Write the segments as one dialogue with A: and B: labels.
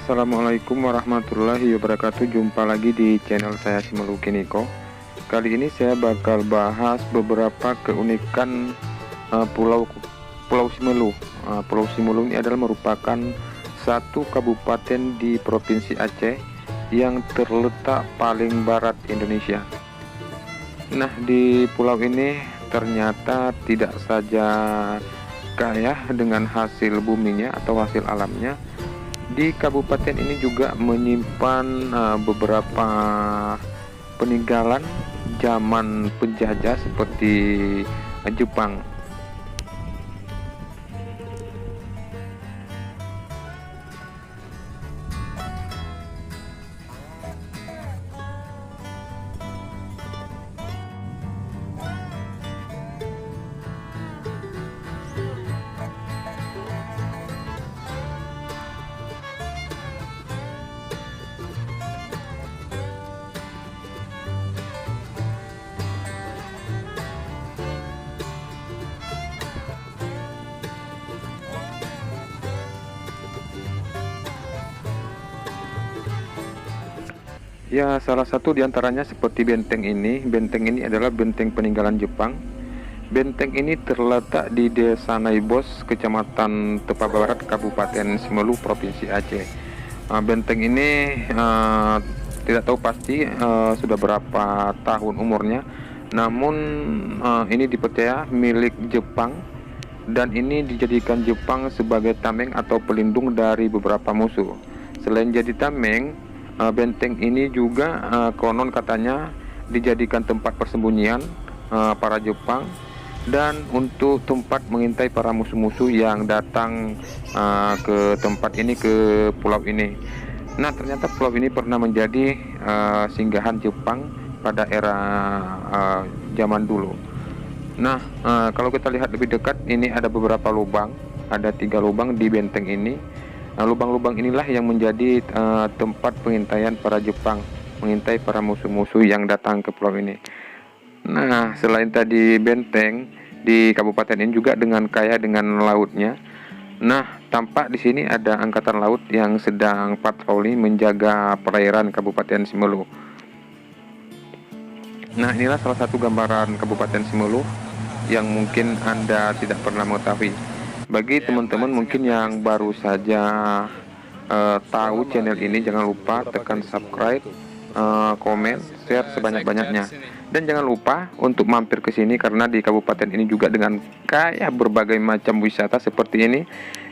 A: Assalamualaikum warahmatullahi wabarakatuh. Jumpa lagi di channel saya Simelu Kiniko. Kali ini saya bakal bahas beberapa keunikan Pulau Simelu. Pulau Simelu ini adalah merupakan satu kabupaten di Provinsi Aceh yang terletak paling barat Indonesia. Nah, di pulau ini ternyata tidak saja kaya dengan hasil buminya atau hasil alamnya. Di kabupaten ini juga menyimpan beberapa peninggalan zaman penjajah seperti Jepang. Ya, salah satu diantaranya seperti benteng ini. Benteng ini adalah benteng peninggalan Jepang. Benteng ini terletak di Desa Naibos, Kecamatan Tepa Barat, Kabupaten Simelu, Provinsi Aceh. Benteng ini tidak tahu pasti sudah berapa tahun umurnya. Namun ini dipercaya milik Jepang, dan ini dijadikan Jepang sebagai tameng atau pelindung dari beberapa musuh. Selain jadi tameng, benteng ini juga konon katanya dijadikan tempat persembunyian para Jepang dan untuk tempat mengintai para musuh-musuh yang datang ke tempat ini, ke pulau ini. Nah, ternyata pulau ini pernah menjadi singgahan Jepang pada era zaman dulu. Nah, kalau kita lihat lebih dekat, ini ada beberapa lubang, ada 3 lubang di benteng ini. Lubang-lubang inilah yang menjadi tempat pengintaian para Jepang, mengintai para musuh-musuh yang datang ke pulau ini. Nah, selain tadi benteng, di kabupaten ini juga dengan kaya dengan lautnya. Nah, tampak di sini ada angkatan laut yang sedang patroli menjaga perairan Kabupaten Simelu. Nah, inilah salah satu gambaran Kabupaten Simelu yang mungkin Anda tidak pernah mengetahui. Bagi teman-teman mungkin yang baru saja tahu channel ini, jangan lupa tekan subscribe, komen, share sebanyak-banyaknya. Dan jangan lupa untuk mampir ke sini, karena di kabupaten ini juga dengan kaya berbagai macam wisata seperti ini.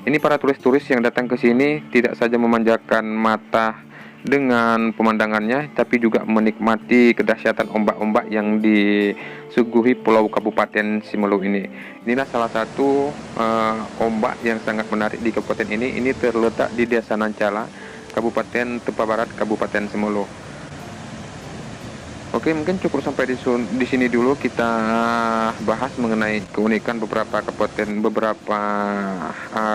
A: Ini para turis-turis yang datang ke sini tidak saja memanjakan mata dengan pemandangannya, tapi juga menikmati kedahsyatan ombak-ombak yang disuguhi pulau Kabupaten Simelu ini. Inilah salah satu ombak yang sangat menarik di kabupaten ini. Ini terletak di Desa Nancala, Kabupaten Tepa Barat, Kabupaten Simelu. Oke, mungkin cukup sampai di sini dulu kita bahas mengenai keunikan beberapa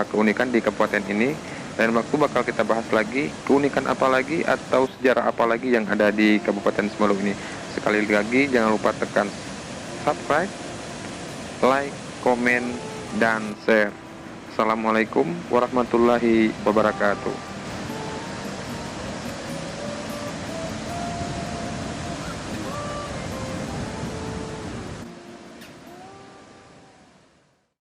A: keunikan di kabupaten ini. Lain waktu bakal kita bahas lagi keunikan apa lagi atau sejarah apa lagi yang ada di Kabupaten Simelu ini. Sekali lagi jangan lupa tekan subscribe, like, komen, dan share. Assalamualaikum warahmatullahi wabarakatuh.